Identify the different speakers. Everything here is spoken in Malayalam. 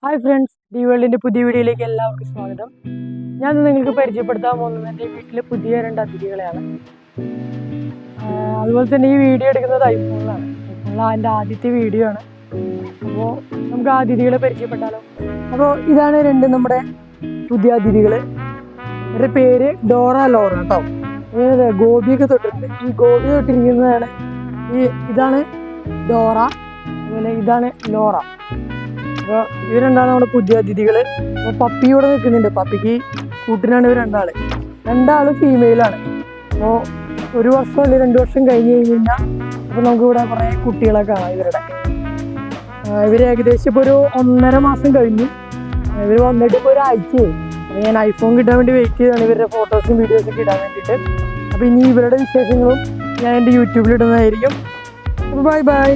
Speaker 1: ഹായ് ഫ്രണ്ട്സ്, ഡി വേൾഡിൻ്റെ പുതിയ വീഡിയോയിലേക്ക് എല്ലാവർക്കും സ്വാഗതം. ഞാൻ നിങ്ങൾക്ക് പരിചയപ്പെടുത്താൻ പോകുന്നത് എൻ്റെ വീട്ടിലെ പുതിയ 2 അതിഥികളെയാണ്. അതുപോലെ തന്നെ ഈ വീഡിയോ എടുക്കുന്നത് ഐഫോണിലാണ്. എൻ്റെ ആദ്യത്തെ വീഡിയോ ആണ്. അപ്പോൾ നമുക്ക് ആ അതിഥികളെ പരിചയപ്പെട്ടാലോ. അപ്പോൾ ഇതാണ് 2 നമ്മുടെ പുതിയ അതിഥികൾ. എൻ്റെ പേര് ഡോറ ലോറ കേട്ടോ. ഗോപിയൊക്കെ തൊട്ടിട്ടുണ്ട്. ഈ ഗോപി തൊട്ടിരിക്കുന്നതാണ് ഇതാണ് ഡോറ, അതുപോലെ ഇതാണ് ലോറ. അപ്പോൾ ഇവർ രണ്ടാണ് നമ്മുടെ പുതിയ അതിഥികൾ. അപ്പോൾ പപ്പി ഇവിടെ നിൽക്കുന്നുണ്ട്. പപ്പിക്ക് കൂട്ടിനാണ് ഇവർ രണ്ടാളും ഫീമെയിലാണ്. അപ്പോൾ 1 വർഷം അല്ലെങ്കിൽ 2 വർഷം കഴിഞ്ഞ് കഴിഞ്ഞാൽ അപ്പോൾ നമുക്കിവിടെ കുറേ കുട്ടികളെ കാണാം. ഇവർ ഏകദേശം ഇപ്പോൾ ഒരു 1.5 മാസം കഴിഞ്ഞു. ഇവർ വന്നിട്ട് ഇപ്പോൾ ഒരാഴ്ചയായി. ഞാൻ ഐഫോൺ കിട്ടാൻ വേണ്ടി വെയിറ്റ് ചെയ്താണ്, ഇവരുടെ ഫോട്ടോസും വീഡിയോസൊക്കെ ഇടാൻ വേണ്ടിയിട്ട്. അപ്പോൾ ഇനി ഇവരുടെ വിശേഷങ്ങളും ഞാൻ എൻ്റെ യൂട്യൂബിൽ ഇടുന്നതായിരിക്കും. അപ്പോൾ ബൈ.